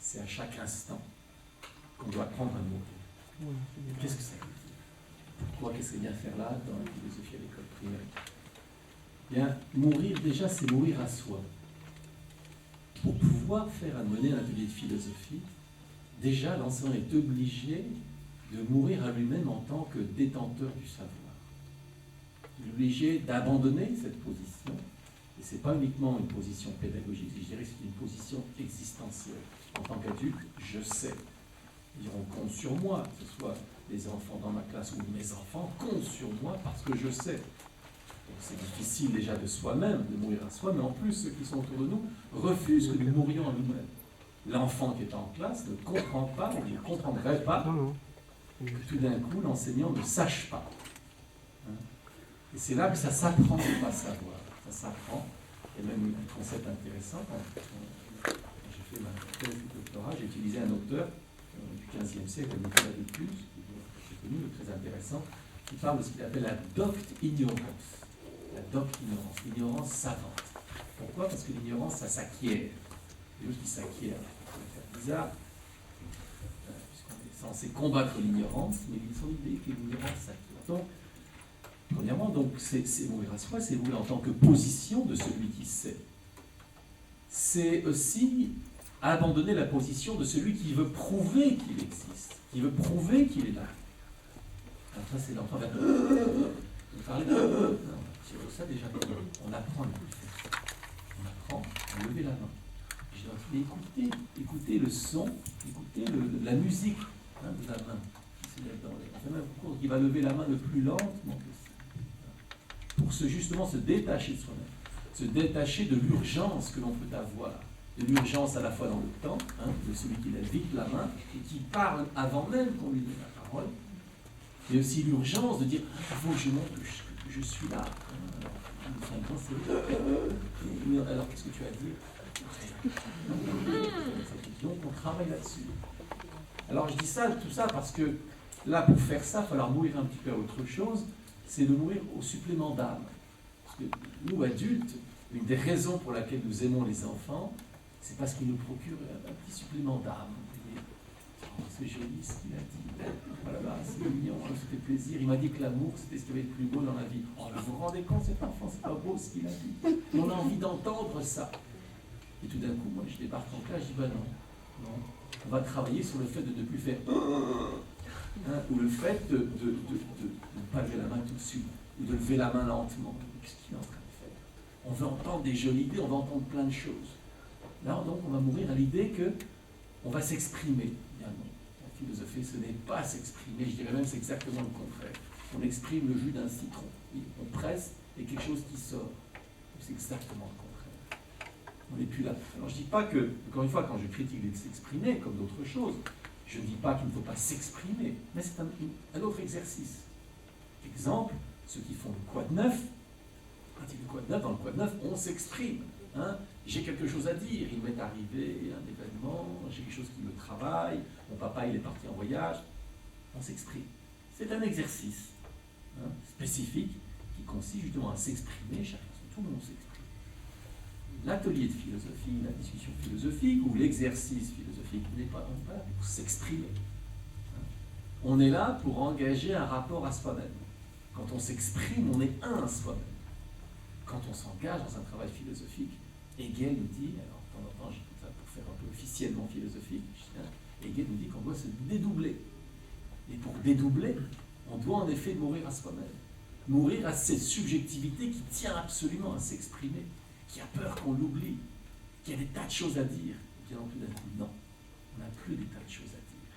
c'est à chaque instant qu'on doit apprendre à mourir. Qu'est-ce que ça veut dire? Pourquoi? Qu'est-ce qu'il y a à faire là, dans la philosophie à l'école primaire? Bien, mourir, déjà, c'est mourir à soi. Pour pouvoir mener un atelier de philosophie, déjà, l'enseignant est obligé de mourir à lui-même en tant que détenteur du savoir. Il est obligé d'abandonner cette position, et ce n'est pas uniquement une position pédagogique, je dirais que c'est une position existentielle. En tant qu'adulte, je sais. On compte sur moi, que ce soit les enfants dans ma classe ou mes enfants, comptent sur moi parce que je sais. Donc c'est difficile déjà de soi-même, de mourir à soi, mais en plus, ceux qui sont autour de nous refusent que nous mourions à nous-mêmes. L'enfant qui est en classe ne comprend pas, ou ne comprendrait pas que tout d'un coup, l'enseignant ne sache pas. Et c'est là que ça s'apprend de ne pas savoir. Ça s'apprend. Il y a même un concept intéressant. Quand j'ai fait ma thèse de doctorat, j'ai utilisé un auteur du XVe siècle, Nicolas de Plus, qui est connu, très intéressant, qui parle de ce qu'il appelle la docte ignorance. La docte ignorance, l'ignorance savante. Pourquoi? Parce que l'ignorance, ça s'acquiert. C'est juste qui s'acquiert. C'est bizarre, puisqu'on est censé combattre l'ignorance, mais son idée est que l'ignorance s'acquiert. Donc, premièrement, donc, c'est mourir à soi, c'est mourir en tant que position de celui qui sait. C'est aussi abandonner la position de celui qui veut prouver qu'il existe, qui veut prouver qu'il est là. Alors ça, c'est l'enfant qui va parler de ça déjà. On apprend à le faire. On apprend à lever la main. Je dois écouter le son, écouter la musique de la main. On fait même un cours qui va lever la main le plus lentement possible. Pour justement se détacher de soi-même, se détacher de l'urgence que l'on peut avoir, de l'urgence à la fois dans le temps, de celui qui lève vite la main et qui parle avant même qu'on lui donne la parole, mais aussi l'urgence de dire il faut que je montre que je suis là. Alors qu'est-ce que tu as dit? Donc on travaille là-dessus. Alors je dis ça, tout ça parce que là pour faire ça, il va falloir mourir un petit peu à autre chose, c'est de mourir au supplément d'âme. Parce que nous adultes, une des raisons pour laquelle nous aimons les enfants, c'est parce qu'ils nous procurent un petit supplément d'âme. Oh, c'est joli ce qu'il a dit. Voilà, c'est mignon, ça fait plaisir. Il m'a dit que l'amour, c'était ce qu'il y avait de plus beau dans la vie. Oh, vous vous rendez compte, cet enfant, c'est pas beau ce qu'il a dit. Et on a envie d'entendre ça. Et tout d'un coup, moi, je débarque en classe, je dis, ben non. On va travailler sur le fait de ne plus faire ou le fait de ne pas lever la main tout de suite, ou de lever la main lentement. Qu'est-ce qu'il est en train de faire? On veut entendre des jolies idées, on va entendre plein de choses. Là, donc, on va mourir à l'idée qu'on va s'exprimer. Bien non. La philosophie, ce n'est pas s'exprimer, je dirais même c'est exactement le contraire. On exprime le jus d'un citron. On presse et quelque chose qui sort. C'est exactement le contraire. On n'est plus là. Alors, je ne dis pas que, encore une fois, quand je critique les s'exprimer, comme d'autres choses, je ne dis pas qu'il ne faut pas s'exprimer, mais c'est un autre exercice. Exemple, ceux qui font le quad neuf, pratique le quad neuf, dans le quad neuf, on s'exprime. J'ai quelque chose à dire, il m'est arrivé un événement, j'ai quelque chose qui me travaille, mon papa il est parti en voyage, on s'exprime. C'est un exercice spécifique qui consiste justement à s'exprimer, tout le monde s'exprime. L'atelier de philosophie, la discussion philosophique ou l'exercice philosophique n'est pas là pour s'exprimer. On est là pour engager un rapport à soi-même. Quand on s'exprime, on est un à soi-même. Quand on s'engage dans un travail philosophique, Hegel nous dit, alors de temps en temps, j'écoute ça pour faire un peu officiellement philosophique, Hegel nous dit qu'on doit se dédoubler. Et pour dédoubler, on doit en effet mourir à soi-même. Mourir à cette subjectivité qui tient absolument à s'exprimer, qui a peur qu'on l'oublie, qui a des tas de choses à dire. Et bien tout d'un coup, non, on n'a plus des tas de choses à dire.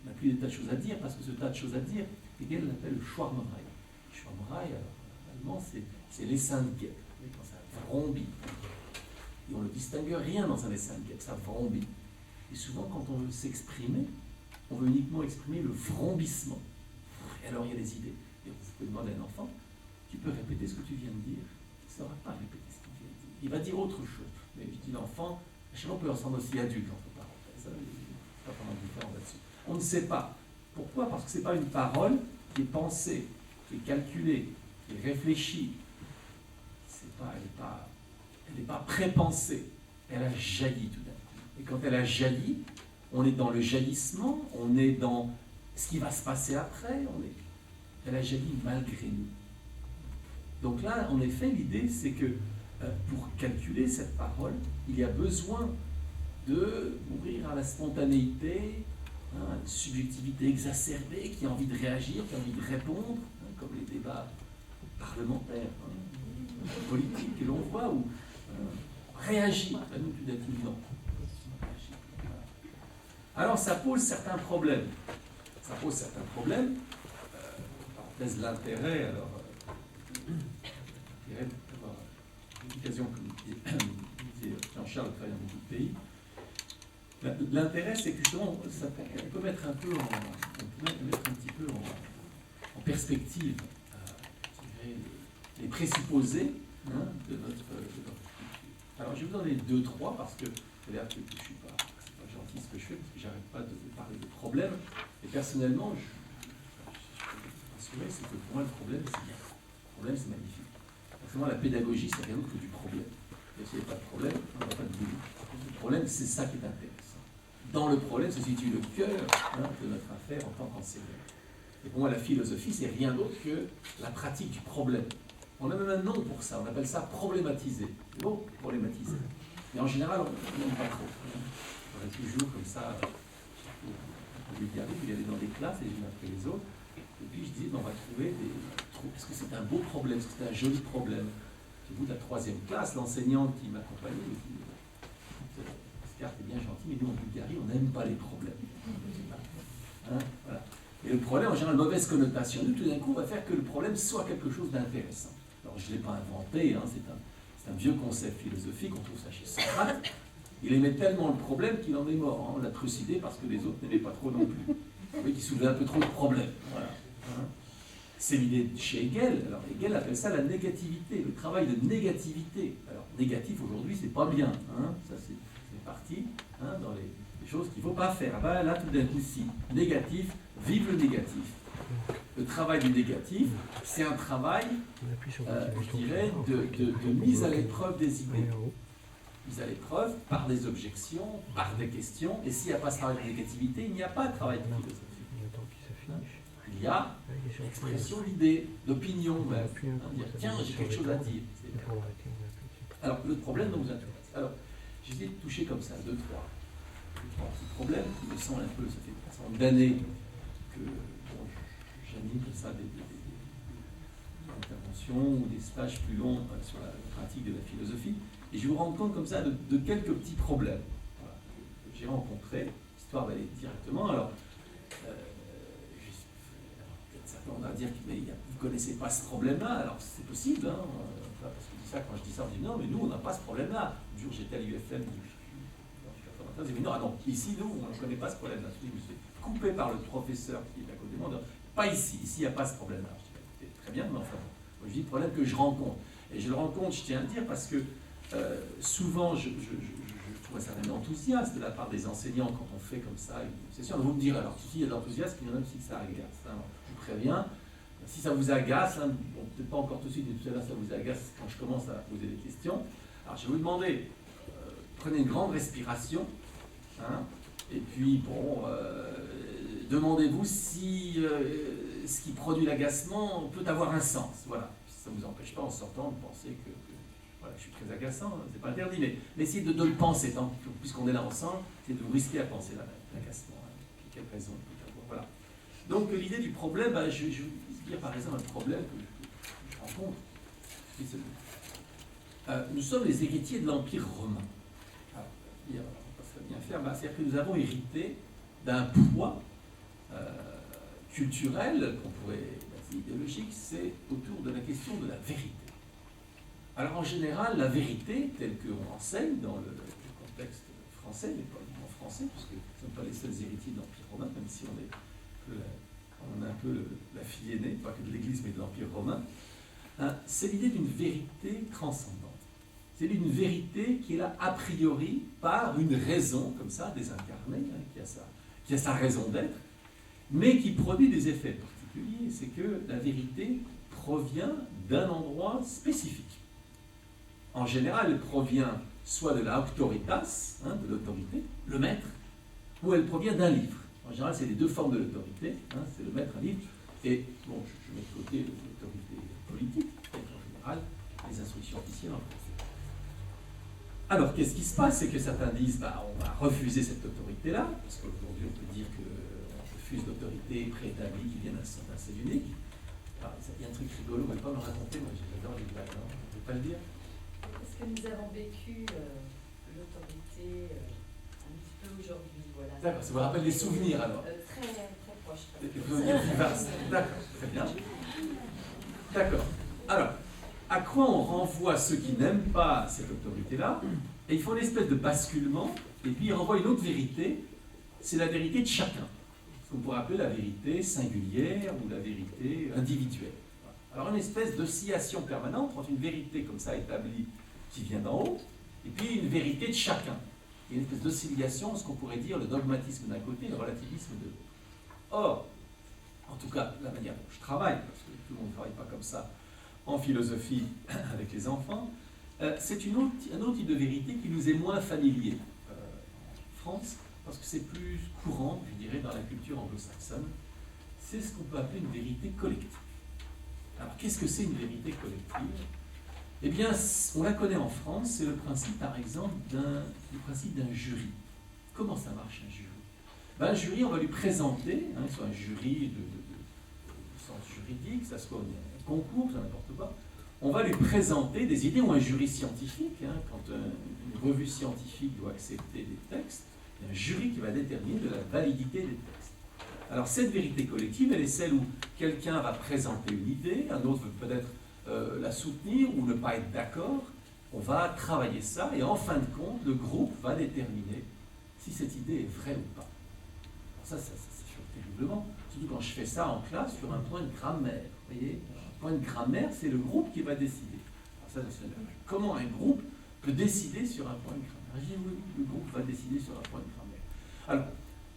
On n'a plus des tas de choses à dire parce que ce tas de choses à dire, Hegel l'appelle le Schwarmerei. Schwarmerei, en allemand, c'est l'Esseinguet, quand ça vrombit. Et on ne distingue rien dans un Esseinguet, ça vrombit. Et souvent, quand on veut s'exprimer, on veut uniquement exprimer le vrombissement. Et alors, il y a des idées. Et vous pouvez demander à un enfant, tu peux répéter ce que tu viens de dire? Il ne saura pas répéter ce qu'il vient de dire. Il va dire autre chose. Mais je dis l'enfant, chez nous, on peut entendre aussi adulte, entre parenthèses. Il n'y a pas vraiment de différence là-dessus. On ne sait pas. Pourquoi? Parce que ce n'est pas une parole qui est pensée, qui est calculée, qui est réfléchie. Elle n'est pas prépensée. Elle a jailli tout d'un coup. Et quand elle a jailli, on est dans le jaillissement, on est dans ce qui va se passer après, elle a jailli malgré nous. Donc là, en effet, l'idée, c'est que pour calculer cette parole, il y a besoin de mourir à la spontanéité, une subjectivité exacerbée qui a envie de réagir, qui a envie de répondre, comme les débats parlementaires, politiques que l'on voit, où réagir. Nous, tout d'un coup, non. Alors, ça pose certains problèmes. Parenthèse, l'intérêt, alors, d'avoir l'éducation, comme disait Jean-Charles, travaille dans beaucoup de pays. L'intérêt, c'est que justement, on peut mettre un peu en perspective les présupposés de notre culture. Alors, je vais vous donner 2-3 parce que c'est l'air que je ne suis pas gentil ce que je fais, parce que je n'arrête pas de parler de problèmes. Et personnellement, je peux vous rassurer, c'est que pour moi, le problème, c'est bien. Le problème, c'est magnifique. Parce que moi, la pédagogie, c'est rien d'autre que du problème. Et s'il n'y a pas de problème, on n'a pas de boulot. Le problème, c'est ça qui est intéressant. Dans le problème se situe le cœur de notre affaire en tant qu'enseignant. Et pour moi, la philosophie, c'est rien d'autre que la pratique du problème. On a même un nom pour ça, on appelle ça problématiser. C'est bon, problématiser. Mais en général, on n'aime pas trop. On est toujours comme ça, on lui dit, il allait dans des classes, les unes après les autres. Et puis je dis, on va trouver des... Est-ce que c'est un beau problème? Est-ce que c'est un joli problème? J'ai vu de la 3e classe, l'enseignante qui m'accompagnait me dit, Oscar, t'es bien gentil, mais nous en Bulgarie, on n'aime pas les problèmes. Voilà. Et le problème, en général, mauvaise connotation. Nous, tout d'un coup, on va faire que le problème soit quelque chose d'intéressant. Alors, je ne l'ai pas inventé, c'est un vieux concept philosophique, on trouve ça chez Socrate. Il aimait tellement le problème qu'il en est mort. On l'a trucidé parce que les autres n'aimaient pas trop non plus. Vous voyez qu'il soulevait un peu trop de problèmes. Voilà. C'est l'idée de chez Hegel. Alors, Hegel appelle ça la négativité, le travail de négativité. Alors, négatif aujourd'hui, c'est pas bien. Ça, c'est parti dans les choses qu'il ne faut pas faire. Ah ben, là, tout d'un coup, si. Négatif, vive le négatif. Le travail du négatif, c'est un travail, je dirais, de mise à l'épreuve des idées. Mise à l'épreuve par des objections, par des questions. Et s'il n'y a pas ce travail de négativité, il n'y a pas de travail de philosophie. Il y a l'expression d'idées, d'opinion même. Dire, tiens, j'ai quelque chose à dire. Alors, le problème dont vous intéresse. Alors, j'ai essayé de toucher comme ça, 2-3 petits problèmes qui me semblent un peu, ça fait un certain nombre d'années que j'anime comme ça des interventions ou des stages plus longs sur la pratique de la philosophie. Et je vous rends compte comme ça de quelques petits problèmes que j'ai rencontrés, histoire d'aller directement. Alors, peut-être certains vont dire que vous ne connaissez pas ce problème-là, alors c'est possible, parce que quand je dis ça, on dit non, mais nous, on n'a pas ce problème-là. Un jour, j'étais à l'UFM, je dis non, ici, nous, on ne connaît pas ce problème-là. Je me suis coupé par le professeur qui est à côté de moi, pas ici, il n'y a pas ce problème-là. Je dis, très bien, mais enfin, moi, je dis le problème que je rencontre. Et je le rencontre, je tiens à le dire, parce que souvent, je trouve un certain enthousiasme de la part des enseignants quand on fait comme ça une session. Vous me direz, alors, s'il y a de l'enthousiasme, il y en a aussi que ça agace. Alors, je vous préviens, si ça vous agace, bon, peut-être pas encore tout de suite, mais tout à l'heure, ça vous agace quand je commence à poser des questions. Alors, je vais vous demander, prenez une grande respiration, et puis, bon, demandez-vous si ce qui produit l'agacement peut avoir un sens. Voilà. Ça ne vous empêche pas, en sortant, de penser que voilà, je suis très agaçant, c'est pas interdit, mais essayez de le penser, puisqu'on est là ensemble, c'est de vous risquer à penser l'agacement. Quelle raison peut avoir. Voilà. Donc, l'idée du problème, je vais vous dire par exemple un problème que je rencontre. Nous sommes les héritiers de l'Empire romain. Alors, on va bien faire, c'est-à-dire que nous avons hérité d'un poids culturel, qu'on pourrait, idéologique, c'est autour de la question de la vérité. Alors en général, la vérité, telle qu'on enseigne dans le contexte français, mais pas en français, puisque nous ne sommes pas les seuls héritiers de l'Empire romain, même si on a un peu la fille aînée, pas que de l'Église, mais de l'Empire romain, c'est l'idée d'une vérité transcendante. C'est une vérité qui est là a priori par une raison, comme ça, désincarnée, qui a sa raison d'être, mais qui produit des effets particuliers. C'est que la vérité provient d'un endroit spécifique. En général, elle provient soit de la auctoritas, de l'autorité, le maître, ou elle provient d'un livre. En général, c'est les deux formes de l'autorité, hein, c'est le maître, un livre, et bon, je mets de côté l'autorité politique, en général, les instructions officielles en français. Alors, qu'est-ce qui se passe? C'est que certains disent, on va refuser cette autorité-là, parce qu'aujourd'hui, on peut dire qu'on refuse l'autorité préétablie qui vient d'un seul unique. Alors, il y a un truc rigolo, on ne va pas me raconter, moi j'adore les blagues, hein, je ne vais pas le dire. Parce que nous avons vécu l'autorité un petit peu aujourd'hui, voilà. D'accord, ça vous rappelle des souvenirs alors? Très, très proches. Des souvenirs vivaces. D'accord, très bien. D'accord. Alors, à quoi on renvoie ceux qui n'aiment pas cette autorité-là? Et ils font une espèce de basculement, et puis ils renvoient une autre vérité, c'est la vérité de chacun. Ce qu'on pourrait appeler la vérité singulière ou la vérité individuelle. Alors une espèce d'oscillation permanente entre une vérité comme ça établie qui vient d'en haut, et puis une vérité de chacun. Il y a une espèce d'oscillation, ce qu'on pourrait dire le dogmatisme d'un côté et le relativisme de l'autre. Or, en tout cas, la manière dont je travaille, parce que tout le monde ne travaille pas comme ça en philosophie avec les enfants, c'est un autre type de vérité qui nous est moins familier en France, parce que c'est plus courant, je dirais, dans la culture anglo-saxonne. C'est ce qu'on peut appeler une vérité collective. Alors, qu'est-ce que c'est une vérité collective? Eh bien, on la connaît en France, c'est le principe, par exemple, d'un jury. Comment ça marche, un jury? Un jury, on va lui présenter, soit un jury de sens juridique, ça soit un concours, ça n'importe quoi, on va lui présenter des idées, ou un jury scientifique, quand une revue scientifique doit accepter des textes, il y a un jury qui va déterminer de la validité des textes. Alors cette vérité collective, elle est celle où quelqu'un va présenter une idée, un autre veut peut-être la soutenir ou ne pas être d'accord, on va travailler ça, et en fin de compte, le groupe va déterminer si cette idée est vraie ou pas. Alors ça choque terriblement, surtout quand je fais ça en classe sur un point de grammaire. Vous voyez, un point de grammaire, c'est le groupe qui va décider. Alors ça, comment un groupe peut décider sur un point de grammaire? Je dis oui, le groupe va décider sur un point de grammaire. Alors,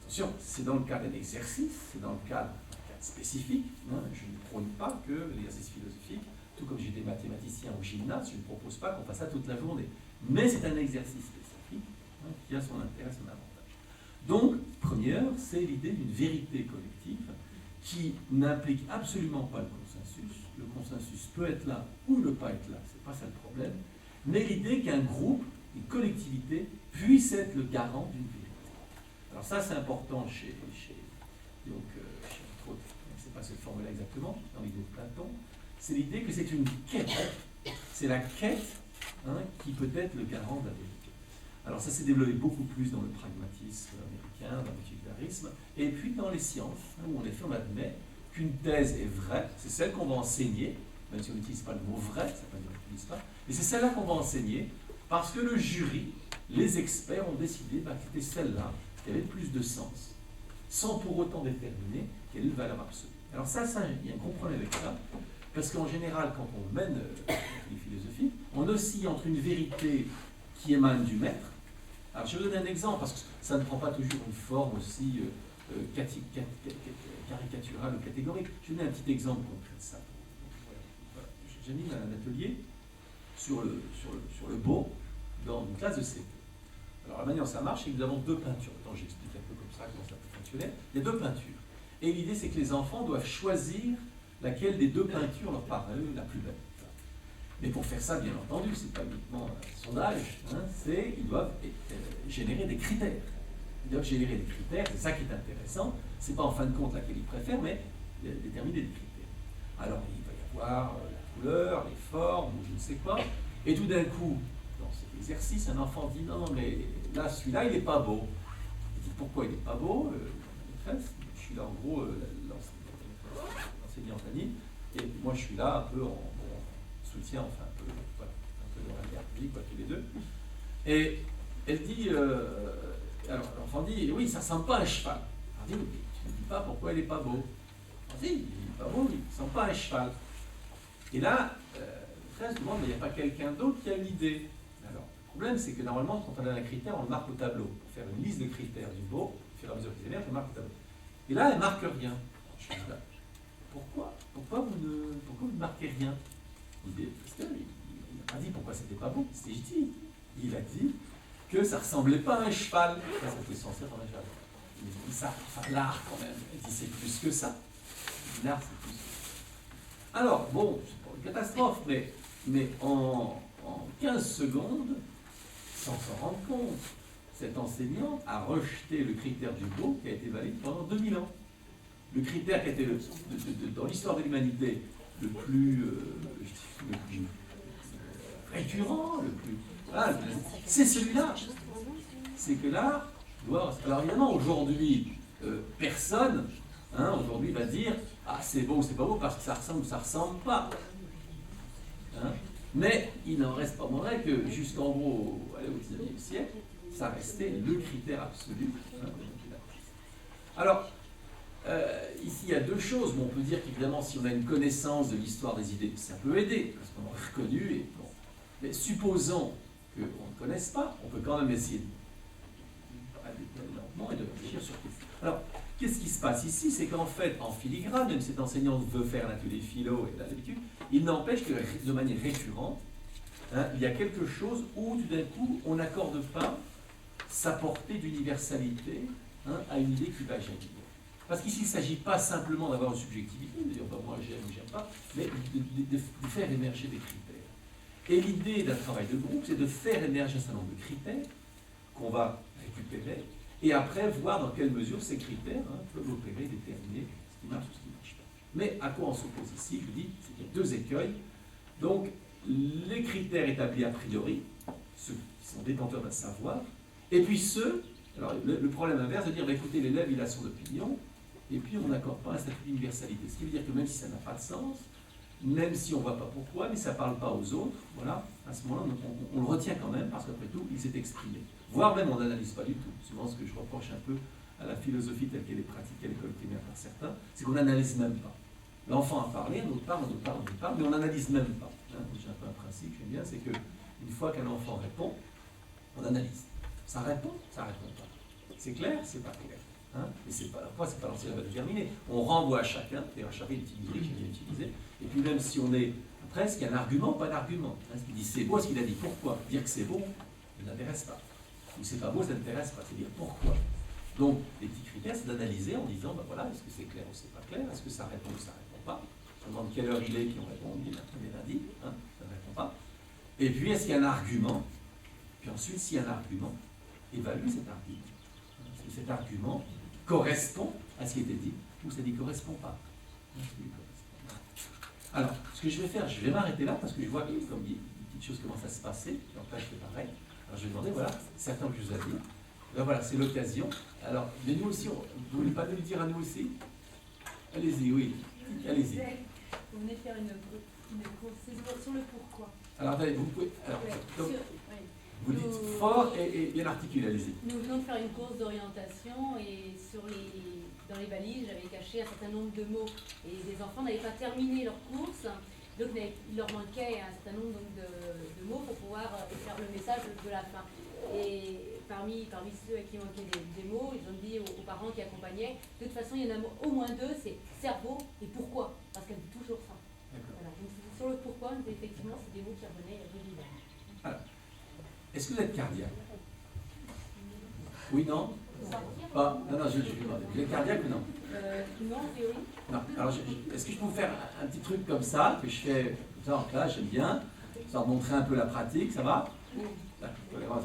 attention, c'est dans le cadre d'un exercice, c'est dans le cadre d'un cadre spécifique. Je ne prône pas que l'exercice philosophique, tout comme j'ai des mathématiciens au gymnase, je ne propose pas qu'on fasse ça toute la journée. Mais c'est un exercice spécifique qui a son intérêt, son avantage. Donc, première, c'est l'idée d'une vérité collective qui n'implique absolument pas le consensus. Le consensus peut être là ou ne pas être là, c'est pas ça le problème. Mais l'idée qu'un groupe, une collectivité, puisse être le garant d'une vérité. Alors ça, c'est important chez entre autres, c'est pas cette formule-là exactement, dans l'idée de Platon, c'est l'idée que c'est une quête. C'est la quête qui peut être le garant de la vérité. Alors ça s'est développé beaucoup plus dans le pragmatisme américain, dans l'utilitarisme, et puis dans les sciences, où en effet on admet qu'une thèse est vraie, c'est celle qu'on va enseigner, même si on n'utilise pas le mot vrai, ça ne veut pas dire qu'on n'utilise pas, mais c'est celle-là qu'on va enseigner, parce que le jury, les experts ont décidé que c'était celle-là qui avait le plus de sens, sans pour autant déterminer quelle est la valeur absolue. Alors ça, il y a un gros problème avec ça, parce qu'en général, quand on mène les philosophies, on oscille entre une vérité qui émane du maître. Alors je vais vous donner un exemple, parce que ça ne prend pas toujours une forme aussi caricaturale ou catégorique. Je vais vous donner un petit exemple concret de ça. Voilà. J'anime un atelier sur le beau dans une classe de CP. Alors la manière dont ça marche, c'est que nous avons deux peintures. Attends, j'explique un peu comme ça comment ça peut fonctionner. Il y a deux peintures. Et l'idée, c'est que les enfants doivent choisir laquelle des deux peintures leur paraît la plus belle. Mais pour faire ça, bien entendu, c'est pas uniquement un sondage, ils doivent générer des critères. Ils doivent générer des critères, c'est ça qui est intéressant. C'est pas en fin de compte laquelle ils préfèrent, mais déterminer des critères. Alors, il va y avoir la couleur, les formes, ou je ne sais quoi. Et tout d'un coup, dans cet exercice, un enfant dit non, mais là, celui-là, il n'est pas beau. Il dit pourquoi il n'est pas beau? Je suis là en gros, l'enseignante Annie, et moi je suis là un peu en soutien, enfin un peu dans la merde, quoi, tous les deux. Et elle dit, alors l'enfant dit, oui, ça sent pas un cheval. Elle dit, oui, tu ne dis pas pourquoi il n'est pas beau. Elle dit, il n'est pas beau, il ne sent pas un cheval. Et là, le frère se demande, mais il n'y a pas quelqu'un d'autre qui a une idée. Alors, le problème, c'est que normalement, quand on a un critère, on le marque au tableau. Pour faire une liste de critères du beau, au fur et à mesure qu'ils émergent, on marque au tableau. Et là, elle ne marque rien. Je dis, pourquoi vous ne marquez rien? Parce qu'il n'a pas dit pourquoi c'était pas beau, c'était dit. Il a dit, que ça ressemblait pas à un cheval. Ça, c'était censé être un cheval. Il dit ça, enfin l'art quand même. Il dit c'est plus que ça. L'art c'est plus que ça. Alors, bon, c'est pas une catastrophe, mais en 15 secondes, sans s'en rendre compte, cet enseignant a rejeté le critère du beau qui a été valide pendant 2000 ans. Le critère qui a été dans l'histoire de l'humanité le plus récurrent, c'est celui-là. C'est que l'art doit... Alors évidemment, aujourd'hui, personne, aujourd'hui va dire « Ah, c'est beau ou c'est pas beau parce que ça ressemble ou ça ressemble pas. » Mais il n'en reste pas moins vrai que jusqu'en gros, au XIXe siècle, ça restait le critère absolu. Alors, ici, il y a deux choses. Bon, on peut dire qu'évidemment, si on a une connaissance de l'histoire des idées, ça peut aider, parce qu'on aurait reconnu. Et bon. Mais supposons qu'on ne connaisse pas, on peut quand même essayer d'aller lentement et de réfléchir sur tout. Alors, qu'est-ce qui se passe ici? C'est qu'en fait, en filigrane, même si cet enseignant veut faire l'atelier philo et l'habitude, il n'empêche que de manière récurrente, il y a quelque chose où, tout d'un coup, on n'accorde pas sa portée d'universalité à une idée qui va jaillir. Parce qu'ici, il ne s'agit pas simplement d'avoir une subjectivité, de dire bah, moi j'aime ou j'aime pas, mais de faire émerger des critères. Et l'idée d'un travail de groupe, c'est de faire émerger un certain nombre de critères qu'on va récupérer, et après voir dans quelle mesure ces critères peuvent opérer, déterminer ce qui marche ou ce qui ne marche pas. Mais à quoi on s'oppose ici? Je vous dis, c'est qu'il y a deux écueils. Donc, les critères établis a priori, ceux qui sont détenteurs d'un savoir, et puis ceux, alors le problème inverse de dire, bah, écoutez, l'élève, il a son opinion, et puis on n'accorde pas un statut d'universalité. Ce qui veut dire que même si ça n'a pas de sens, même si on ne voit pas pourquoi, mais ça ne parle pas aux autres, voilà, à ce moment-là, on le retient quand même, parce qu'après tout, il s'est exprimé. Voire même, on n'analyse pas du tout. Souvent, ce que je reproche un peu à la philosophie telle qu'elle est pratiquée à l'école primaire par certains, c'est qu'on n'analyse même pas. L'enfant a parlé, on nous parle, mais on n'analyse même pas. J'ai un peu un principe, j'aime bien, c'est qu'une fois qu'un enfant répond, on analyse. Ça répond pas. C'est clair, c'est pas clair. Et c'est pas l'enseignant qui va déterminer. On renvoie à chacun, et à chacun utiliser, que j'ai bien utilisé. Et puis même si on est presque, il y a un argument, pas d'argument. Ce qu'il dit c'est beau, ce qu'il a dit pourquoi. Dire que c'est beau, ça n'intéresse pas. Ou c'est pas beau, ça n'intéresse pas. C'est dire pourquoi. Donc les petits critères, c'est d'analyser en disant, ben voilà, est-ce que c'est clair ou c'est pas clair, est-ce que ça répond ou ça répond pas. Je demande quelle heure il est, qui on répond, il est lundi, ça ne répond pas. Et puis est-ce qu'il y a un argument? Puis ensuite, s'il y a un argument, évalue cet argument. Est-ce que cet argument correspond à ce qui était dit, ou ça ne correspond pas. Alors, ce que je vais faire, je vais m'arrêter là, parce que je vois que comme des petites choses commencent à se passer, donc là je fais pareil. Alors je vais demander, voilà, certains que je vous ai dit. Ben voilà, c'est l'occasion. Alors, mais nous aussi, vous ne voulez pas nous le dire à nous aussi? Allez-y, oui, allez-y. Vous venez de faire une course sur le pourquoi. Alors, attendez, vous pouvez... Alors, donc, vous dites nous, fort et bien articulé, allez-y. Nous venons de faire une course d'orientation et dans les valises, j'avais caché un certain nombre de mots. Et les enfants n'avaient pas terminé leur course, donc il leur manquait un certain nombre de mots pour pouvoir faire le message de la fin. Et parmi ceux à qui manquaient des mots, ils ont dit aux parents qui accompagnaient, de toute façon, il y en a au moins deux, c'est cerveau et pourquoi, parce qu'elle dit toujours ça. Voilà. Donc, sur le pourquoi, effectivement, c'est des mots qui revenaient régulièrement. Alors, est-ce que vous êtes cardiaque? Oui, non? Pas? Non, je vais demander. Vous êtes cardiaque ou non? Non, en théorie. Non. Alors, est-ce que je peux vous faire un petit truc comme ça, que je fais comme ça en classe, j'aime bien, ça va montrer un peu la pratique, ça va? D'accord.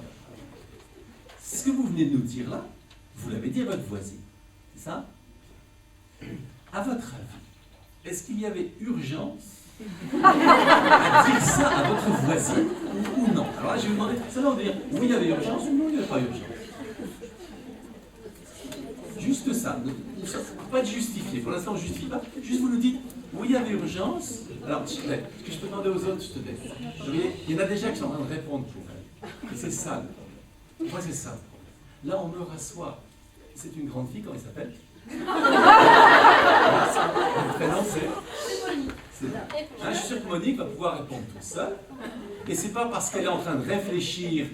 Ce que vous venez de nous dire là, vous l'avez dit à votre voisine, c'est ça? À votre avis, est-ce qu'il y avait urgence à dire ça à votre voisine ou non? Alors là, je vais vous demander, ça va dire oui, il y avait urgence ou non, il n'y avait pas urgence. Juste ça, pas de justifier. Pour l'instant, on ne justifie pas. Juste vous nous dites oui, il y avait urgence. Alors, ce que je peux demander aux autres, je te dis. Vous voyez, il y en a déjà qui sont en train de répondre pour elle. Et c'est ça. Moi, c'est ça. Là, on me rassoit. C'est une grande fille, comment elle s'appelle? Le prénom, c'est Monique. Je suis sûr que Monique va pouvoir répondre toute seule. Et c'est pas parce qu'elle est en train de réfléchir,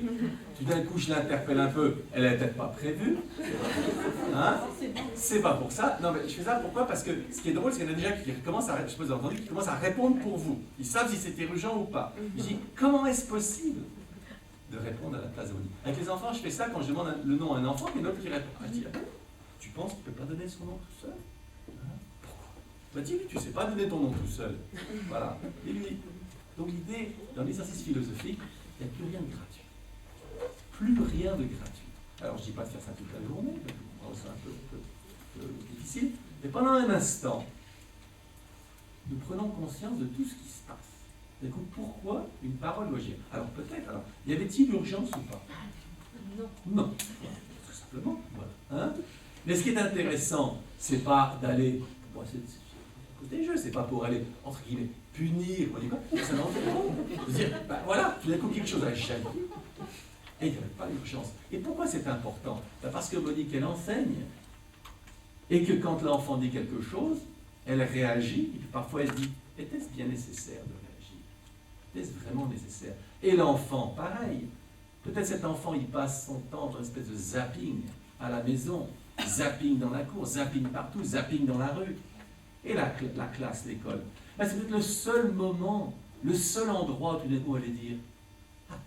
tout d'un coup je l'interpelle un peu, elle n'a peut-être pas prévu. C'est pas pour ça. Non, mais je fais ça pourquoi? Parce que ce qui est drôle, c'est qu'il y en a déjà qui commencent à, je suppose, entendu, qui commencent à répondre pour vous. Ils savent si c'est urgent ou pas. Je dis, comment est-ce possible de répondre à la place de Monique. Avec les enfants, je fais ça quand je demande le nom à un enfant, et l'autre qui répond. Je dis, tu penses qu'il ne peut pas donner son nom tout seul? Pourquoi? Bah dis-lui, tu ne sais pas donner ton nom tout seul. Voilà. Et lui. Donc l'idée, dans l'exercice philosophique, il n'y a plus rien de gratuit. Plus rien de gratuit. Alors je ne dis pas de faire ça toute la journée, c'est un peu difficile, mais pendant un instant, nous prenons conscience de tout ce qui se passe. Du coup, pourquoi une parole doit agir? Alors peut-être, y avait-il urgence ou pas? Non. Non. Tout simplement. Voilà. Hein? Mais ce qui est intéressant, c'est pas d'aller. Bon, c'est des jeux, c'est pas pour aller, entre guillemets, punir, quoi, ça n'en fait pas. Je veux dire, ben voilà, tout d'un coup quelque chose a échappé. Et il n'y avait pas d'urgence. Et pourquoi c'est important? Ben parce que Monique, elle enseigne. Et que quand l'enfant dit quelque chose, elle réagit, et puis parfois elle dit, était-ce bien nécessaire de réagir? Était-ce vraiment nécessaire? Et l'enfant, pareil. Peut-être cet enfant, il passe son temps dans une espèce de zapping à la maison, zapping dans la cour, zapping partout, zapping dans la rue. Et la classe, l'école. Ben, c'est peut-être le seul moment, le seul endroit où tout d'un coup elle allait dire, attends,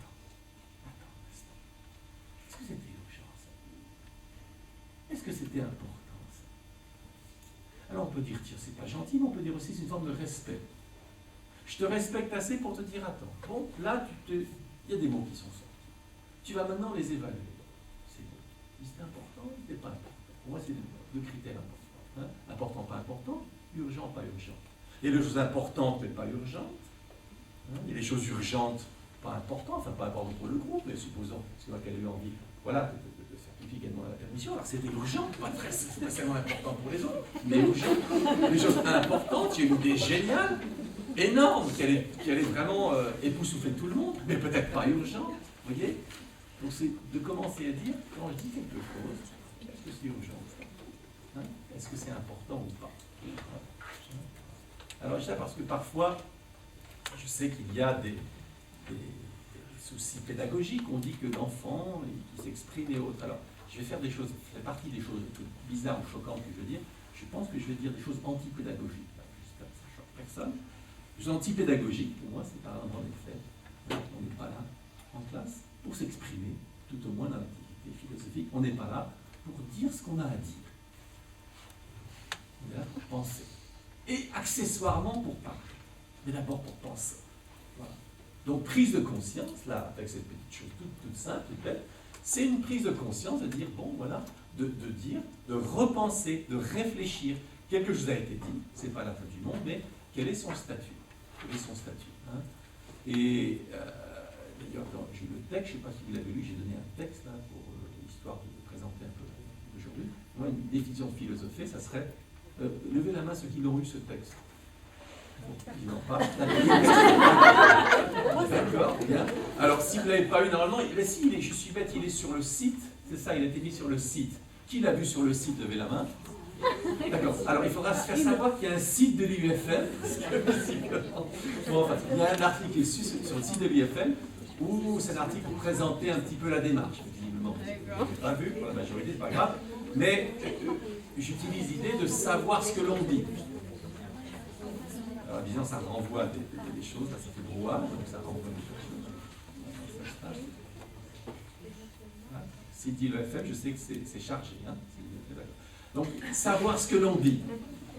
est-ce que c'était urgent ça? Est-ce que c'était important ça? Alors on peut dire, tiens, c'est pas gentil, mais on peut dire aussi c'est une forme de respect. Je te respecte assez pour te dire, attends, bon, là, il y a des mots qui sont sortis. Tu vas maintenant les évaluer. C'est bon. C'était important, c'était pas important. Pour moi, c'est deux critères importants. Hein? Important, pas important, urgent, pas urgent. Il y a des choses importantes, mais pas urgentes. Hein? Il y a des choses urgentes, pas importantes, enfin pas importantes pour le groupe, mais supposons, c'est moi qu'elle a eu envie, voilà, de certifier qu'elle demande la permission. Alors c'était urgent, pas très spécialement important pour les autres, mais urgent. Des choses importantes, il y a une idée géniale, énorme, qui allait vraiment époustoufler tout le monde, mais peut-être pas urgent, vous voyez? Donc c'est de commencer à dire, quand je dis quelque chose, est-ce que c'est urgent? Hein? Est-ce que c'est important ou pas? Alors je sais parce que parfois, je sais qu'il y a des soucis pédagogiques, on dit que l'enfant, qui s'exprime et autres. Alors je vais faire des choses, ça fait partie des choses bizarres ou choquantes que je veux dire. Je pense que je vais dire des choses anti-pédagogiques. J'espère que ça ne choque personne. Les choses anti-pédagogiques, pour moi, c'est par exemple en effet, on n'est pas là en classe pour s'exprimer, tout au moins dans l'activité philosophique, on n'est pas là pour dire ce qu'on a à dire. On est là pour penser. Et accessoirement pour parler. Mais d'abord pour penser. Voilà. Donc prise de conscience, là, avec cette petite chose toute simple, toute belle, c'est une prise de conscience de dire, bon, voilà, de dire, de repenser, de réfléchir. Quelque chose a été dit, c'est pas la fin du monde, mais quel est son statut? Quel est son statut, hein? Et d'ailleurs, quand j'ai eu le texte, je ne sais pas si vous l'avez lu, j'ai donné un texte là pour l'histoire de présenter un peu aujourd'hui. Moi, une définition de philosophie, ça serait levez la main ceux qui l'ont eu ce texte. Ils n'ont pas. D'accord, bien. Alors, si vous ne l'avez pas eu, normalement, si, je suis bête, il est sur le site. C'est ça, il a été mis sur le site. Qui l'a vu sur le site? Levez la main. D'accord. Alors, il faudra se faire savoir qu'il y a un site de l'UFM. Bon, enfin, il y a un article qui est sur le site de l'UFM où c'est un article pour présenter un petit peu la démarche. Visiblement, vous n'avez pas vu, pour la majorité, c'est pas grave. Mais j'utilise l'idée de savoir ce que l'on dit. Alors, évidemment, ça renvoie à des choses, là, ça fait brouhaha, donc ça renvoie à des choses. Site de l'UFM, je sais que c'est chargé. Hein. Donc, savoir ce que l'on dit.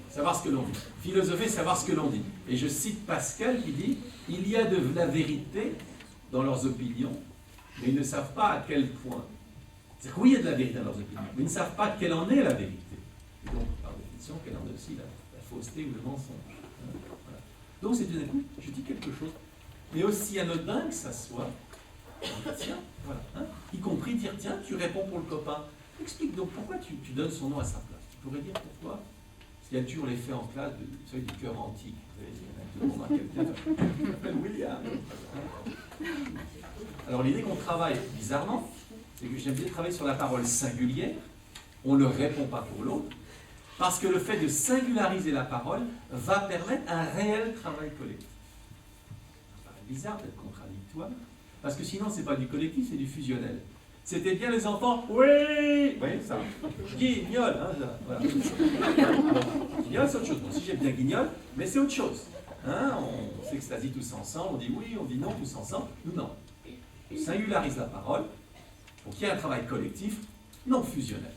Savoir ce que l'on dit. Philosopher, savoir ce que l'on dit. Et je cite Pascal qui dit « Il y a de la vérité dans leurs opinions, mais ils ne savent pas à quel point. » C'est-à-dire que oui, il y a de la vérité dans leurs opinions, mais ils ne savent pas quelle en est la vérité. Et donc, par définition, quelle en est aussi la fausseté ou le mensonge. Hein, voilà. Donc, c'est d'un coup, je dis quelque chose. Mais aussi anodin que ça soit, tiens, voilà. Hein, y compris dire, tiens, tu réponds pour le copain. Explique donc pourquoi tu donnes son nom à sa place. Tu pourrais dire pourquoi? Parce qu'il y a toujours l'effet en classe du cœur antique. Vous savez, quelqu'un qui s'appelle William. Alors l'idée qu'on travaille bizarrement, c'est que j'aime bien travailler sur la parole singulière. On ne répond pas pour l'autre, parce que le fait de singulariser la parole va permettre un réel travail collectif. Ça paraît bizarre d'être contradictoire, parce que sinon c'est pas du collectif, c'est du fusionnel. C'était bien les enfants? Oui! Vous voyez ça? Guignol, hein, voilà. Guignol, c'est autre chose. Bon, si j'aime bien guignol, mais c'est autre chose. Hein, on s'extasie tous ensemble, on dit oui, on dit non tous ensemble. Nous, non. Je singularise la parole pour qu'il y ait un travail collectif non fusionnel.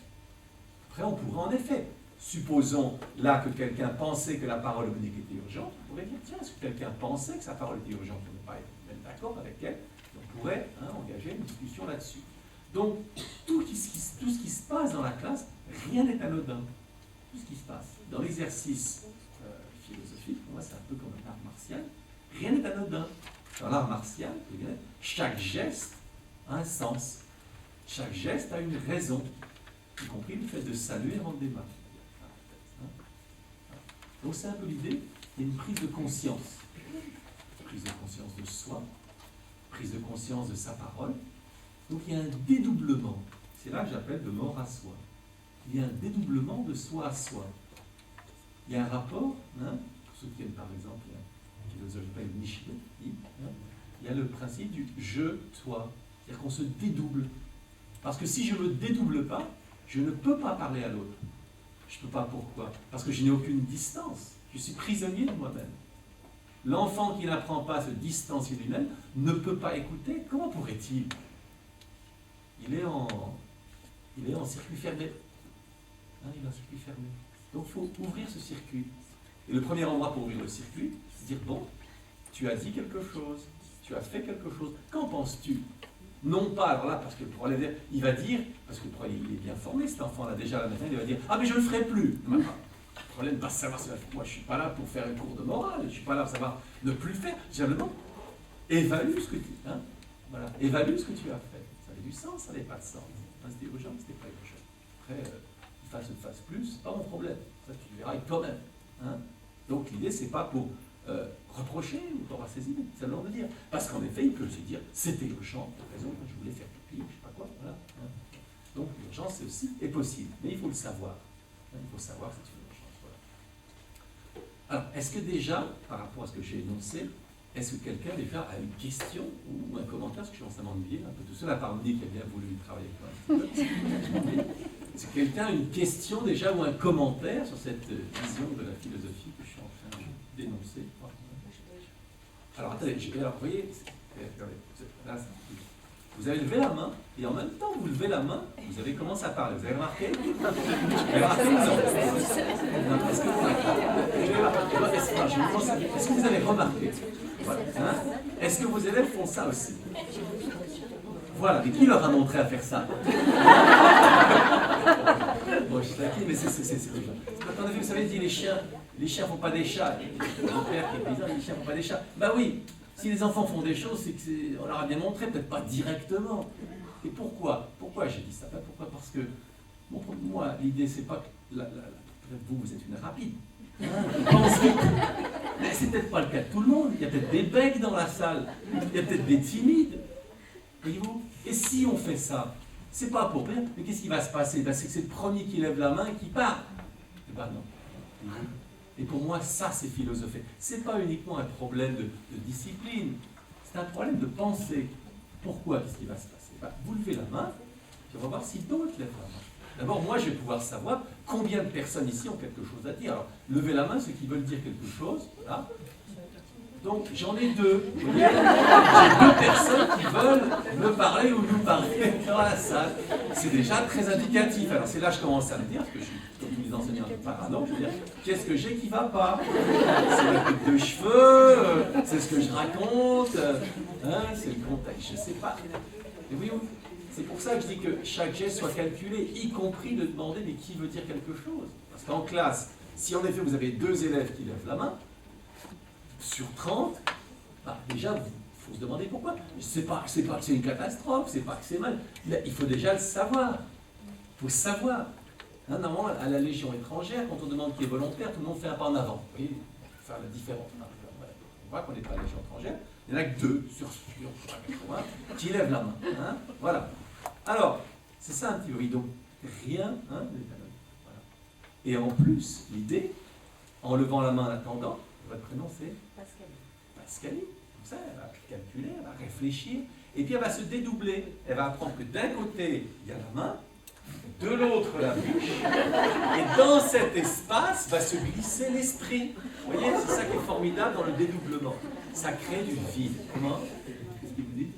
Après, on pourrait en effet, supposons là que quelqu'un pensait que la parole unique était urgente, on pourrait dire, tiens, est-ce que quelqu'un pensait que sa parole était urgente, on n'est pas même d'accord avec elle, on pourrait engager une discussion là-dessus. Donc, tout ce qui se passe dans la classe, rien n'est anodin. Tout ce qui se passe dans l'exercice philosophique, pour moi c'est un peu comme un art martial, rien n'est anodin. Dans l'art martial, chaque geste a un sens. Chaque geste a une raison, y compris le fait de saluer et rendre des mains. Donc c'est un peu l'idée, il y a une prise de conscience. Prise de conscience de soi, prise de conscience de sa parole. Donc il y a un dédoublement. C'est là que j'appelle de mort à soi. Il y a un dédoublement de soi à soi. Il y a un rapport, pour ceux qui aiment par exemple, qui ne s'appelle Nishida, il y a le principe du je-toi. C'est-à-dire qu'on se dédouble. Parce que si je ne me dédouble pas, je ne peux pas parler à l'autre. Je ne peux pas, pourquoi? Parce que je n'ai aucune distance. Je suis prisonnier de moi-même. L'enfant qui n'apprend pas à se distancier de lui-même ne peut pas écouter. Comment pourrait-il? Il est en circuit fermé. Il est en circuit fermé. Donc il faut ouvrir ce circuit. Et le premier endroit pour ouvrir le circuit, c'est dire, bon, tu as dit quelque chose, tu as fait quelque chose, qu'en penses-tu? Non pas, alors là, parce que pour aller il va dire, parce que il est bien formé, cet enfant-là, déjà à la maison, il va dire, ah mais je ne le ferai plus. Le problème, pas savoir, moi je ne suis pas là pour faire un cours de morale, je ne suis pas là pour savoir ne plus le faire. Simplement, évalue ce que tu voilà, évalue ce que tu as fait. Ça avait du sens, ça n'avait pas de sens. C'était urgent, c'était pas urgent. Après, fasse ou fasse plus, c'est pas mon problème. Ça, tu verras avec toi-même. Donc l'idée, c'est pas pour reprocher ou pour saisir, c'est simplement de dire. Parce qu'en effet, il peut se dire, c'était urgent, tu as raison, je voulais faire pipi, je sais pas quoi, voilà. Donc l'urgence aussi est possible, mais il faut le savoir. Il faut savoir que c'est une urgence. Voilà. Alors, est-ce que déjà, par rapport à ce que j'ai énoncé, est-ce que quelqu'un déjà a une question ou un commentaire, parce que je commence à m'ennuyer un peu tout seul, à part Nick qui a bien voulu travailler avec moi un petit peu. Est-ce que quelqu'un a une question déjà ou un commentaire sur cette vision de la philosophie que je suis en train de dénoncer? Alors attendez, alors vous voyez, là, vous avez levé la main, et en même temps que vous levez la main, vous avez commencé à parler. Vous avez remarqué? Est-ce que vous avez remarqué? Voilà. Est-ce que vos élèves font ça aussi? Voilà, mais qui leur a montré à faire ça? Bon, je suis taquine, mais c'est déjà. Attendez, vous savez, dit les chiens ne font pas des chats. Mon père qui est paysan, les chiens ne font pas des chats. Bah oui, si les enfants font des choses, c'est qu'on leur a bien montré, peut-être pas directement. Et pourquoi? Pourquoi j'ai dit ça? Pourquoi? Parce que, bon, pour moi, l'idée, c'est pas que peut-être vous êtes une rapide. Mais c'est peut-être pas le cas de tout le monde. Il y a peut-être des becs dans la salle. Il y a peut-être des timides. Voyez-vous? Et si on fait ça, c'est pas pour rien, mais qu'est-ce qui va se passer? C'est que c'est le premier qui lève la main et qui part. Eh ben non. Et pour moi, ça, c'est philosopher. C'est pas uniquement un problème de discipline, c'est un problème de pensée. Pourquoi? Qu'est-ce qui va se passer? Vous levez la main, puis on va voir si d'autres lèvent la main. D'abord, moi, je vais pouvoir savoir combien de personnes ici ont quelque chose à dire. Alors, levez la main, ceux qui veulent dire quelque chose, voilà. Donc, j'en ai deux. J'ai deux personnes qui veulent me parler ou nous parler dans la salle. C'est déjà très indicatif. Alors, c'est là que je commence à me dire, parce que je suis, comme tous les enseignants de parano, je veux dire, qu'est-ce que j'ai qui ne va pas? C'est la coupe de cheveux, c'est ce que je raconte, c'est le contexte, je ne sais pas. Et oui, c'est pour ça que je dis que chaque geste soit calculé, y compris de demander, mais qui veut dire quelque chose? Parce qu'en classe, si en effet vous avez deux élèves qui lèvent la main, sur 30, déjà, il faut se demander pourquoi. C'est pas que c'est une catastrophe, c'est pas que c'est mal. Mais il faut déjà le savoir. Il faut savoir. Normalement, à la Légion étrangère, quand on demande qui est volontaire, tout le monde fait un pas en avant. Vous voyez, faire la différence. On voit qu'on n'est pas à la Légion étrangère. Il n'y en a que 2 sur 80 qui lèvent la main. Voilà. Alors, c'est ça un petit peu. Donc, rien. Voilà. Et en plus, l'idée, en levant la main en attendant, votre prénom c'est Pascaline. Comme ça, elle va calculer, elle va réfléchir, et puis elle va se dédoubler. Elle va apprendre que d'un côté, il y a la main, de l'autre, la bouche, et dans cet espace va se glisser l'esprit. Vous voyez, c'est ça qui est formidable dans le dédoublement. Ça crée du vide. Comment? Qu'est-ce qu'il vous dit?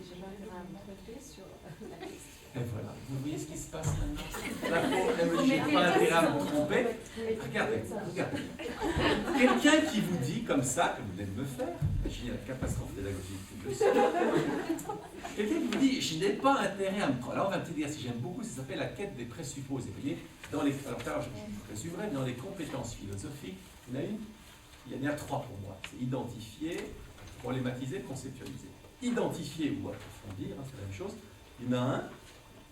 passe maintenant? La pauvre, elle me dit, j'ai pas intérêt à me tromper. Regardez. Quelqu'un qui vous dit comme ça, que vous venez de me faire, imaginez la catastrophe pédagogique que je suis. Quelqu'un qui vous dit, je n'ai pas intérêt à me tromper. Alors on va un petit exercice, j'aime beaucoup, ça s'appelle la quête des présupposés. Vous voyez, alors je résumerai, dans les compétences philosophiques, il y en a une, il y en a 3 pour moi. C'est identifier, problématiser, conceptualiser. Identifier ou approfondir, c'est la même chose. Il y en a un,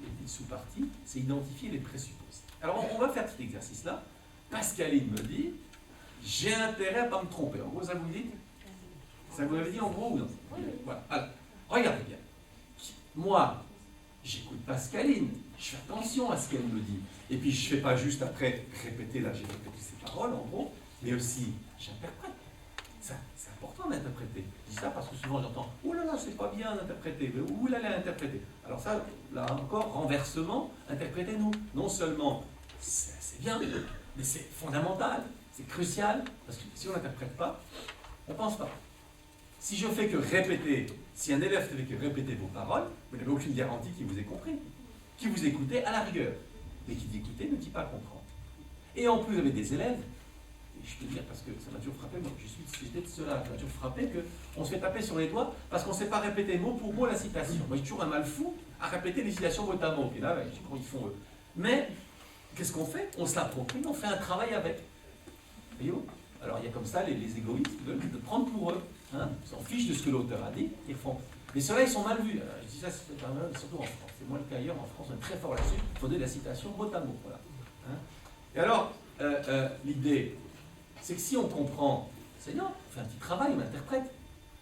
une sous-partie, c'est identifier les présupposés. Alors on va faire cet exercice-là. Pascaline me dit, j'ai intérêt à ne pas me tromper. En gros, ça vous dit? Ça vous l'avez dit en gros ou non? Voilà. Alors, regardez bien. Moi, j'écoute Pascaline, je fais attention à ce qu'elle me dit. Et puis je ne fais pas juste après répéter, là j'ai répété ses paroles en gros, mais aussi j'interprète. C'est important d'interpréter. Je dis ça parce que souvent j'entends « Ouh là là, c'est pas bien d'interpréter »,« Ouh là là, interpréter ». Alors ça, là encore, renversement, interprétez-nous. Non seulement c'est bien, mais c'est fondamental, c'est crucial, parce que si on n'interprète pas, on ne pense pas. Si je fais que répéter, si un élève fait que répéter vos paroles, vous n'avez aucune garantie qu'il vous ait compris. Qui vous écoutez à la rigueur. Mais qui dit écouter ne dit pas comprendre. Et en plus, vous avez des élèves, et je peux le dire parce que ça m'a toujours frappé, moi j'étais de cela, ça m'a toujours frappé qu'on se fait taper sur les doigts parce qu'on ne sait pas répéter mot pour mot la citation. Moi j'ai toujours un mal fou à répéter les citations mot à mot. Et là, je sais comment ils font eux. Mais, qu'est-ce qu'on fait? On se l'approprie, on fait un travail avec. Voyez-vous? Alors il y a comme ça les égoïstes qui veulent le prendre pour eux. Hein, ils s'en fichent de ce que l'auteur a dit, ils font. Mais ceux-là, ils sont mal vus. Alors, je dis ça, surtout en France. C'est moins le cas ailleurs. En France, on est très fort là-dessus. Il faut donner la citation mot à mot. Voilà. Hein. Et alors, l'idée, c'est que si on comprend, c'est non, on fait un petit travail, on interprète.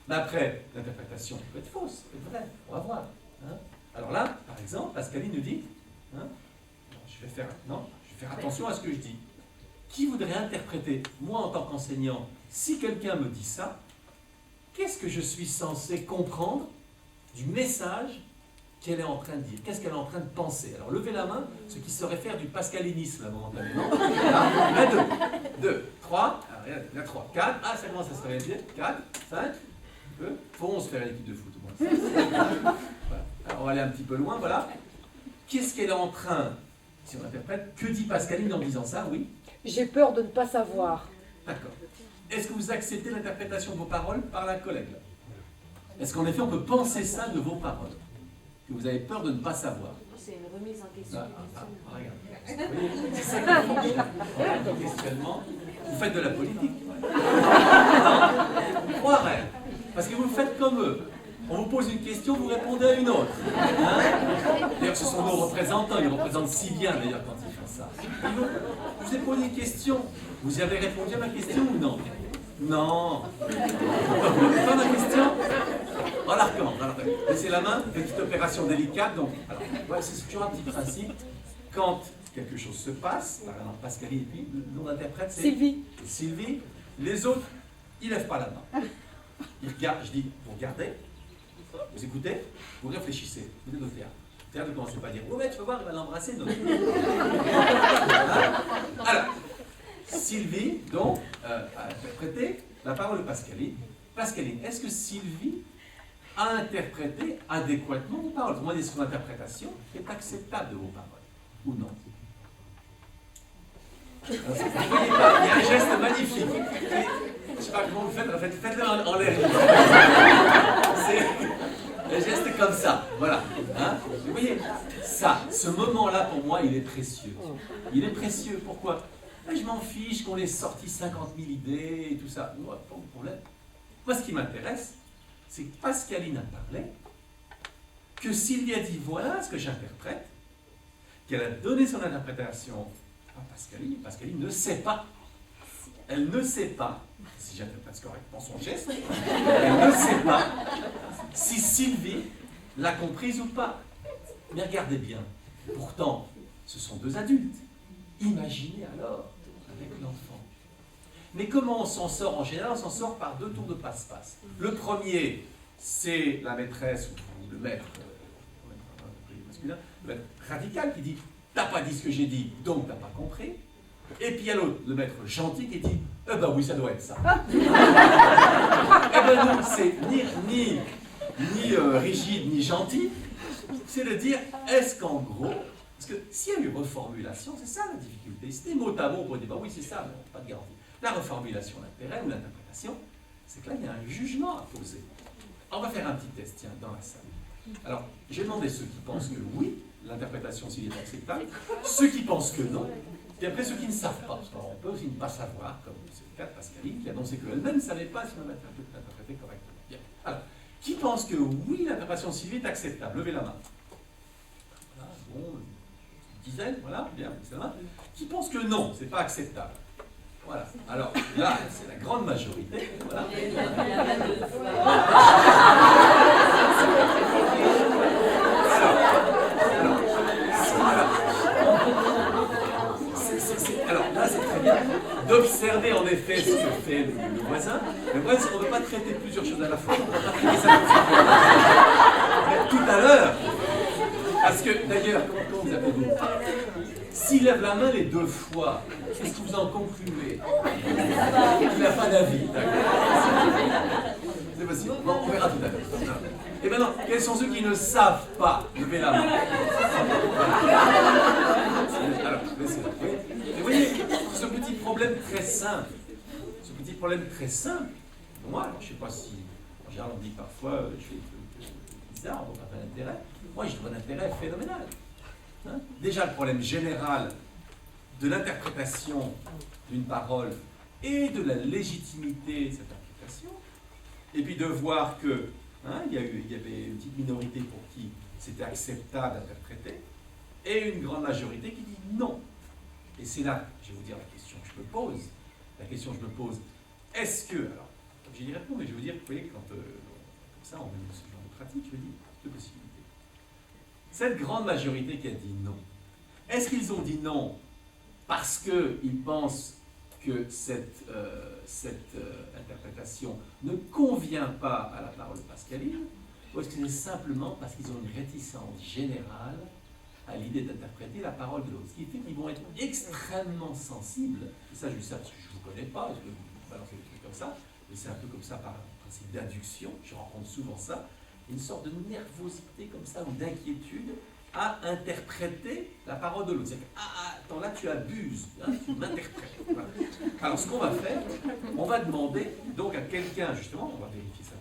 Mais après, l'interprétation peut être fausse, peut être vraie. On va voir. Hein. Alors là, par exemple, Pascaline nous dit, hein, je vais faire attention à ce que je dis. Qui voudrait interpréter, moi en tant qu'enseignant, si quelqu'un me dit ça, qu'est-ce que je suis censé comprendre du message qu'elle est en train de dire? Qu'est-ce qu'elle est en train de penser? Alors, levez la main, ce qui serait faire du pascalinisme, là, momentanément. Là, 2, 3, il y a 3, 4, ah, ça commence à se réaliser, 4, 5, 2, faut 11 faire l'équipe de foot, au moins. Voilà. Alors, on va aller un petit peu loin, voilà. Qu'est-ce qu'elle est en train, si on interprète, que dit Pascaline en disant ça? Oui. J'ai peur de ne pas savoir. D'accord. Est-ce que vous acceptez l'interprétation de vos paroles par la collègue? Est-ce qu'en effet, on peut penser ça de vos paroles? Que vous avez peur de ne pas savoir? C'est une remise en question. Regarde. Vous voyez, c'est ça qui fonctionne. Le questionnement, vous faites de la politique. Non, croirais. Parce que vous faites comme eux. On vous pose une question, vous répondez à une autre. Hein? D'ailleurs, ce sont nos représentants. Ils représentent si bien, d'ailleurs, quand ils font ça. Je vous ai posé une question. Vous y avez répondu à ma question ou non? Non. Vous n'avez pas ma question? En l'arcant. Laissez la main, petite opération délicate. Donc, alors, ouais, c'est toujours un petit principe. Quand quelque chose se passe, par exemple Pascaline, et puis le nom d'interprète, c'est Sylvie. Les autres, ils ne lèvent pas la main. Ils regardent, je dis, vous regardez, vous écoutez, vous réfléchissez. Vous êtes au théâtre. Au théâtre, ne commencez pas à dire, oh mais tu vas voir, il va l'embrasser. Non. Alors, Sylvie, donc, a interprété la parole de Pascaline. Pascaline, est-ce que Sylvie a interprété adéquatement vos paroles? Comment est-ce que son interprétation est acceptable de vos paroles? Ou non? Alors, vous voyez pas, il y a un geste magnifique. Je ne sais pas comment vous faites, faites-le en l'air. C'est un geste comme ça, voilà. Hein? Vous voyez, ça, ce moment-là, pour moi, il est précieux. Il est précieux, pourquoi? Je m'en fiche qu'on ait sorti 50 000 idées et tout ça. Moi, pas de problème. Moi, ce qui m'intéresse, c'est que Pascaline a parlé, que Sylvie a dit voilà ce que j'interprète, qu'elle a donné son interprétation à Pascaline. Pascaline ne sait pas. Elle ne sait pas, si j'interprète correctement son geste, elle ne sait pas si Sylvie l'a comprise ou pas. Mais regardez bien, pourtant, ce sont deux adultes. Imaginez alors avec l'enfant. Mais comment on s'en sort? En général, on s'en sort par 2 tours de passe-passe. Le premier, c'est la maîtresse ou le maître masculin, le maître radical qui dit « t'as pas dit ce que j'ai dit, donc t'as pas compris ». Et puis il y a l'autre, le maître gentil qui dit « eh ben oui, ça doit être ça ». Eh ben non, c'est ni rigide ni gentil, c'est de dire est-ce qu'en gros, Parce que s'il y a eu reformulation, c'est ça la difficulté. Si c'était mot à mot, on pourrait dire, bah oui, c'est ça, mais pas de garantie. La reformulation d'intérêt ou l'interprétation, c'est que là, il y a un jugement à poser. On va faire un petit test, tiens, dans la salle. Alors, j'ai demandé ceux qui pensent que oui, l'interprétation s'il est acceptable, ceux qui pensent que non, et après ceux qui ne savent pas. Parce qu'on peut aussi ne pas savoir, comme c'est le cas de Pascaline, qui annonçait qu'elle-même ne savait pas si on avait interprété correctement. Bien. Alors, qui pense que oui, l'interprétation Sylvie est acceptable? Levez la main. Voilà, bon, une dizaine, voilà, bien, levez la main. Qui pense que non, c'est pas acceptable? Voilà. Alors, là, c'est la grande majorité. Voilà. Alors là, c'est très bien d'observer en effet ce que fait le voisin. Le problème, c'est qu'on ne peut pas traiter plusieurs choses à la fois. On ne peut pas traiter ça mais tout à l'heure. Parce que, d'ailleurs, comment vous appelez-vous? S'il lève la main les deux fois, qu'est-ce que vous en concluez? Il n'a pas d'avis, d'accord? C'est possible. Bon, on verra tout à l'heure. Et maintenant, quels sont ceux qui ne savent pas lever la main? Alors, laissez-la. Et vous voyez, ce petit problème très simple, moi, je ne sais pas si, en général, on dit parfois, je fais des trucs bizarres, on n'a pas d'intérêt. Moi, je trouve un intérêt phénoménal. Hein? Déjà, le problème général de l'interprétation d'une parole et de la légitimité de cette interprétation, et puis de voir que il y avait une petite minorité pour qui c'était acceptable d'interpréter, et une grande majorité qui dit non. Et c'est là, je vais vous dire la question que je me pose. La question que je me pose, est-ce que, alors, j'ai dit répondre, mais je veux dire, vous voyez, quand comme ça, on met ce genre de pratique, je me dis, deux possibilités. Cette grande majorité qui a dit non, est-ce qu'ils ont dit non parce qu'ils pensent que cette interprétation ne convient pas à la parole pascaline, ou est-ce que c'est simplement parce qu'ils ont une réticence générale à l'idée d'interpréter la parole de l'autre? Ce qui fait qu'ils vont être extrêmement sensibles, et ça je le sais parce que je ne vous connais pas, je vais vous balancer des trucs comme ça, mais c'est un peu comme ça par principe d'induction, je rencontre souvent ça, une sorte de nervosité comme ça, ou d'inquiétude à interpréter la parole de l'autre. C'est-à-dire, attends, là tu abuses, hein, tu m'interprètes. Voilà. Alors ce qu'on va faire, on va demander donc à quelqu'un, justement, on va vérifier ça.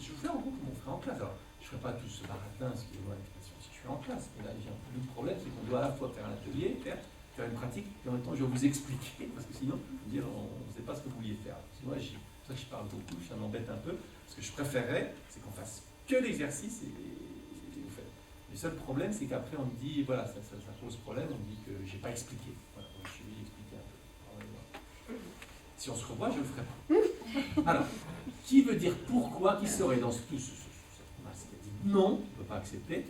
Je vous fais en gros comme on ferait en classe. Alors, je ne ferai pas tout ce baratin, excusez-moi l'expression, si je suis en classe. Mais là, le problème, c'est qu'on doit à la fois faire un atelier, faire une pratique, et en même temps, je vais vous expliquer, parce que sinon, je veux dire, on ne sait pas ce que vous vouliez faire. Sinon, c'est pour ça que je parle beaucoup, ça m'embête un peu. Ce que je préférerais, c'est qu'on fasse que l'exercice et vous faites. Le seul problème, c'est qu'après, on me dit, voilà, ça pose problème, on me dit que je n'ai pas expliqué. Voilà, donc je vais expliquer un peu. Si on se revoit, je ne le ferai pas. Alors, qui veut dire pourquoi, qui serait dans tout cette masse qui a dit non, on ne peut pas accepter,